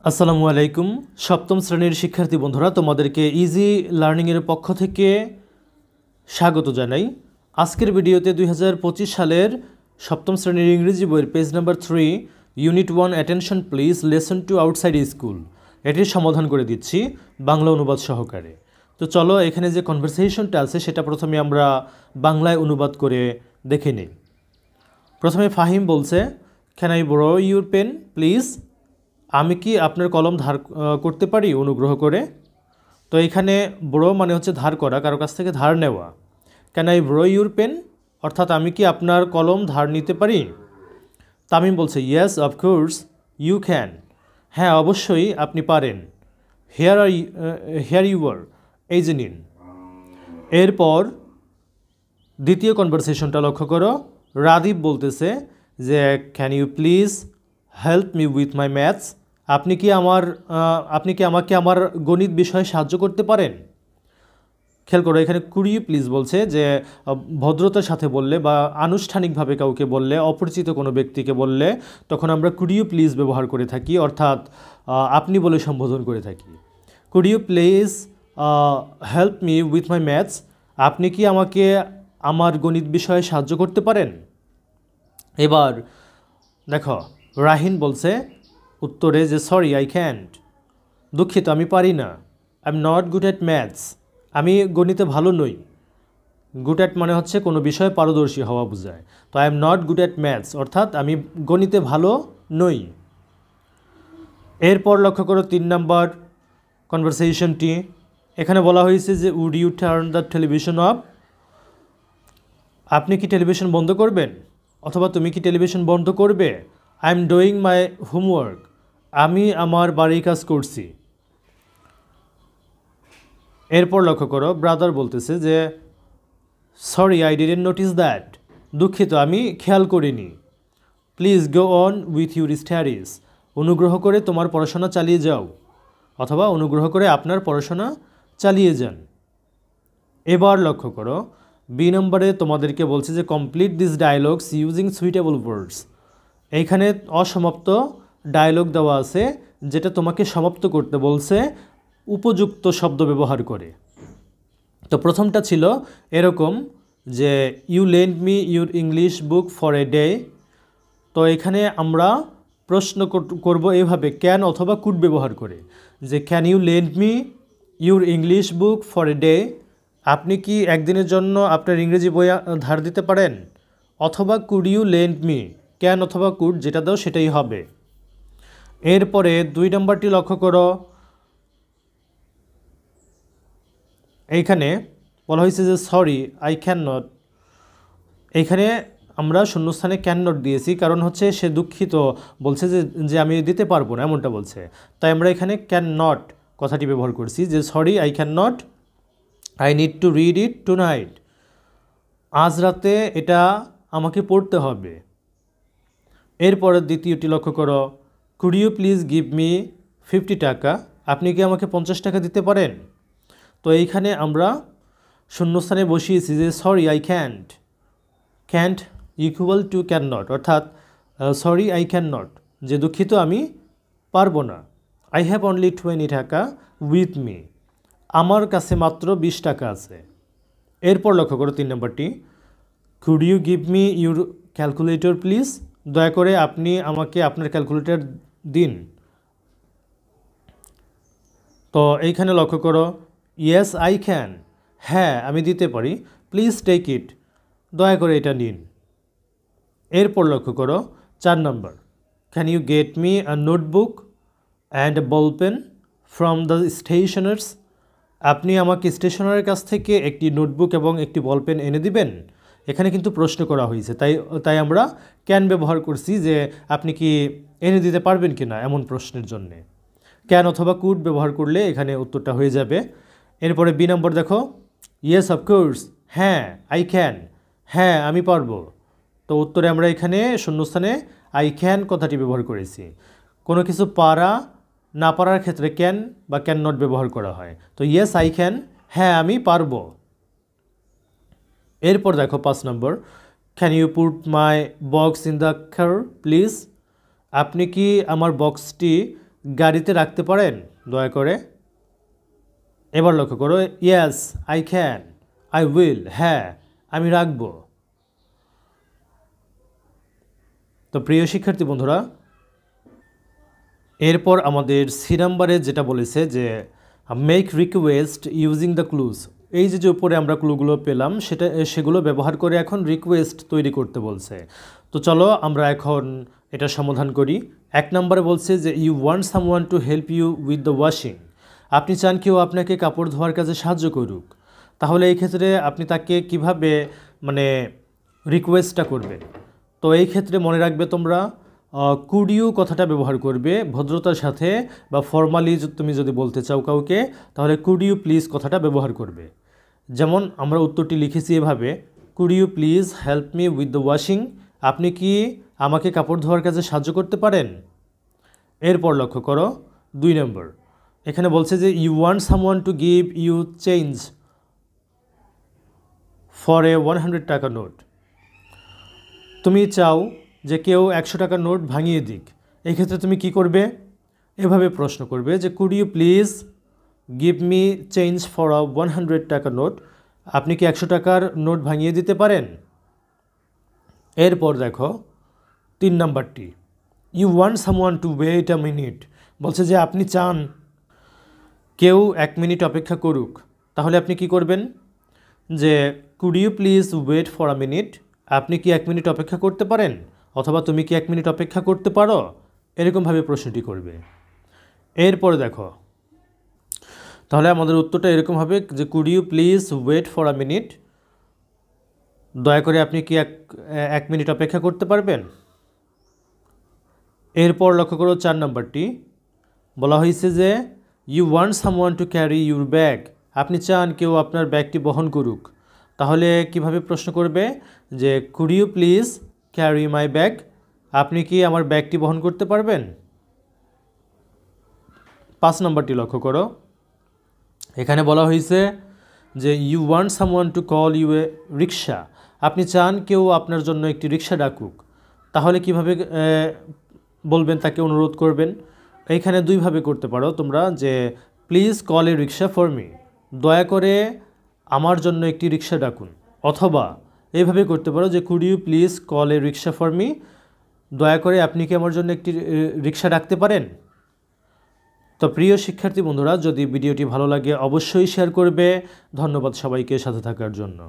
আসসালামু আলাইকুম সপ্তম শ্রেণীর শিক্ষার্থী বন্ধুরা তোমাদেরকে ইজি লার্নিংয়ের পক্ষ থেকে স্বাগত জানাই। আজকের ভিডিওতে 2025 সালের সপ্তম শ্রেণীর ইংরেজি বইয়ের page number 3 unit 1 attention please lesson two outside school এটির সমাধান করে দিচ্ছি বাংলা অনুবাদ সহকারে। তো চলো এখানে যে কনভারসেশনটা আছে সেটা প্রথমে আমরা বাংলায় অনুবাদ করে দেখে নিই। প্রথমে ফাহিম বলছে, can I borrow your pen please? আমি কি আপনার কলম ধার করতে পারি অনুগ্রহ করে? তো এখানে borrow মানে হচ্ছে ধার করা, কারো কাছ থেকে ধার নেওয়া। Can I borrow your pen অর্থাৎ আমি কি আপনার কলম ধার নিতে পারি? তামিম বলছে, ইয়েস অফকোর্স ইউ ক্যান। হ্যাঁ অবশ্যই আপনি পারেন। হেয়ার ইউ আর, এই যে নিন। এরপর দ্বিতীয় কনভারসেশনটা লক্ষ্য করো। রাদীপ বলতেছে যে can you please help me with my maths? আপনি কি আমাকে আমার গণিত বিষয়ে সাহায্য করতে পারেন? খেয়াল করো এখানে কুড ইউ প্লিজ বলছে, যে ভদ্রতার সাথে বললে বা আনুষ্ঠানিকভাবে কাউকে বললে, অপরিচিত কোনো ব্যক্তিকে বললে তখন আমরা কুড ইউ প্লিজ ব্যবহার করে থাকি, অর্থাৎ আপনি বলে সম্বোধন করে থাকি। Could you please help me with my maths? আপনি কি আমাকে আমার গণিত বিষয়ে সাহায্য করতে পারেন? এবার দেখো রাহিন বলছে উত্তরে যে সরি আই ক্যান্ট, দুঃখিত আমি পারি না। I am not good at maths, আমি গণিতে ভালো নই। গুড অ্যাট মানে হচ্ছে কোনো বিষয়ে পারদর্শী হওয়া বোঝায়। তো I am not good at maths অর্থাৎ আমি গণিতে ভালো নই। এরপর লক্ষ্য করো 3 নম্বর কনভারসেশনটি। এখানে বলা হয়েছে যে would you turn the television off? আপনি কি টেলিভিশন বন্ধ করবেন অথবা তুমি কি টেলিভিশন বন্ধ করবে? I am doing my homework, আমি আমার বাড়ির কাজ করছি। এরপর লক্ষ্য করো ব্রাদার বলতেছে যে sorry I didn't notice that, দুঃখিত আমি খেয়াল করিনি। Please go on with your studies, অনুগ্রহ করে তোমার পড়াশোনা চালিয়ে যাও অথবা অনুগ্রহ করে আপনার পড়াশোনা চালিয়ে যান। এবার লক্ষ্য করো বি নম্বরে তোমাদেরকে বলছে যে complete this dialogues using suitable words. এইখানে অসমাপ্ত ডায়লগ দেওয়া আছে যেটা তোমাকে সমাপ্ত করতে বলছে উপযুক্ত শব্দ ব্যবহার করে। তো প্রথমটা ছিল এরকম যে you lend me your English book for a day. তো এখানে আমরা প্রশ্ন করব এইভাবে ক্যান অথবা কুড ব্যবহার করে, যে can you lend me your English book for a day? আপনি কি একদিনের জন্য আপনার ইংরেজি বই ধার দিতে পারেন? অথবা could you lend me, can অথবা কুড যেটা দাও সেটাই হবে। এরপরে 2 নম্বরটি লক্ষ্য করো। এইখানে বলা হয়েছে যে সরি আই ক্যান নট। এইখানে আমরা শূন্যস্থানে ক্যান নট দিয়েছি, কারণ হচ্ছে সে দুঃখিত বলছে যে আমি দিতে পারবো না এমনটা বলছে, তাই আমরা এখানে ক্যান নট কথাটি ব্যবহার করছি যে sorry I can not, I need to read it tonight, আজ রাতে এটা আমাকে পড়তে হবে। এরপরে দ্বিতীয়টি লক্ষ্য করো, could you please give me 50 টাকা? আপনি কি আমাকে 50 টাকা দিতে পারেন? তো এইখানে আমরা শূন্যস্থানে বসিয়েছি যে sorry I can't, can't equal to can not, অর্থাৎ সরি আই ক্যান নট যে দুঃখিত আমি পারবো না। আই হ্যাভ অনলি 20 টাকা উইথ মি, আমার কাছে মাত্র 20 টাকা আছে। এরপর লক্ষ্য করো 3 নম্বরটি, could you give me your calculator please? দয়া করে আপনি আমাকে আপনার ক্যালকুলেটর দিন। তো এইখানে লক্ষ্য করো ইয়েস আই ক্যান, হ্যাঁ আমি দিতে পারি। প্লিজ টেক ইট, দয়া করে এটা নিন। এরপর লক্ষ্য করো 4 নম্বর, can you get me a notebook and a ball pen from the stationers? আপনি আমাকে স্টেশনারের কাছ থেকে একটি নোটবুক এবং একটি বল পেন এনে দিবেন। এখানে কিন্তু প্রশ্ন করা হয়েছে, তাই আমরা ক্যান ব্যবহার করছি যে আপনি কি এনে দিতে পারবেন কি না এমন প্রশ্নের জন্যে। ক্যান অথবা কুড ব্যবহার করলে এখানে উত্তরটা হয়ে যাবে। এরপরে বি নম্বর দেখো, ইয়েস অফকোর্স, হ্যাঁ আই ক্যান, হ্যাঁ আমি পারবো। তো উত্তরে আমরা এখানে শূন্যস্থানে আই ক্যান কথাটি ব্যবহার করেছি। কোনো কিছু পারা না পারার ক্ষেত্রে ক্যান বা ক্যান নট ব্যবহার করা হয়। তো ইয়েস আই ক্যান, হ্যাঁ আমি পারবো। এরপর দেখো 5 নম্বর, can you put my box in the car please? আপনি কি আমার বক্সটি গাড়িতে রাখতে পারেন দয়া করে? এবার লক্ষ্য করো, yes I can, I will, হ্যাঁ আমি রাখব। তো প্রিয় শিক্ষার্থী বন্ধুরা, এরপর আমাদের সি নাম্বারে যেটা বলেছে যে make request using the clues. এই যে উপরে আমরা ক্লুগুলো পেলাম সেগুলো ব্যবহার করে এখন রিকোয়েস্ট তৈরি করতে বলছে। তো চলো আমরা এখন এটা সমাধান করি। 1 নম্বরে বলছে যে you want someone to help you with the washing. আপনি চান কেউ আপনাকে কাপড় ধোয়ার কাজে সাহায্য করুক। তাহলে এই ক্ষেত্রে আপনি তাকে কিভাবে রিকোয়েস্টটা করবেন? তো এই ক্ষেত্রে মনে রাখবে তোমরা কুড ইউ কথাটা ব্যবহার করবে ভদ্রতার সাথে, বা ফর্মালি তুমি যদি বলতে চাও কাউকে তাহলে কুড ইউ প্লিজ কথাটা ব্যবহার করবে। যেমন আমরা উত্তরটি লিখেছি এভাবে, could you please help me with the washing. আপনি কি আমাকে কাপড় ধোয়ার কাজে সাহায্য করতে পারেন? এরপর লক্ষ্য করো 2 নম্বর, এখানে বলছে যে you want someone to give you change for a 100 টাকা নোট। তুমি চাও যে কেউ 100 টাকার নোট ভাঙিয়ে দিক। এই ক্ষেত্রে তুমি কি করবে? এভাবে প্রশ্ন করবে যে could you please give me change for a 100 টাকা নোট। আপনি কি 100 টাকার নোট ভাঙিয়ে দিতে পারেন? এরপর দেখো 3 নাম্বারটি, you want someone to wait a minute. বলছে যে আপনি চান কেউ 1 মিনিট অপেক্ষা করুক। তাহলে আপনি কি করবেন? যে could you please wait for a minute. আপনি কি 1 মিনিট অপেক্ষা করতে পারেন, অথবা তুমি কি 1 মিনিট অপেক্ষা করতে পারো? এরকমভাবে প্রশ্নটি করবে। এরপরে দেখো, তাহলে আমাদের উত্তরটা এরকম হবে যে could you please wait for a minute. দয়া করে আপনি কি 1 মিনিট অপেক্ষা করতে পারবেন? এরপর লক্ষ্য করো 4 নম্বরটি, বলা হয়েছে যে you want someone to carry your bag. আপনি চান কেউ আপনার ব্যাগটি বহন করুক। তাহলে কিভাবে প্রশ্ন করবে? যে could you please carry my bag. আপনি কি আমার ব্যাগটি বহন করতে পারবেন? 5 নম্বরটি লক্ষ্য করো, এখানে বলা হয়েছে যে you want someone to call you a rickshaw. আপনি চান কেউ আপনার জন্য একটি রিক্সা ডাকুক। তাহলে কিভাবে বলবেন, তাকে অনুরোধ করবেন? এইখানে 2 ভাবে করতে পারো তোমরা, যে please call a rickshaw for me, দয়া করে আমার জন্য একটি রিক্সা ডাকুন। অথবা এইভাবে করতে পারো যে could you please call a rickshaw for me, দয়া করে আপনি কি আমার জন্য একটি রিক্সা ডাকতে পারেন? তো প্রিয় শিক্ষার্থী বন্ধুরা, যদি ভিডিওটি ভালো লাগে অবশ্যই শেয়ার করবে। ধন্যবাদ সবাইকে সাথে থাকার জন্য।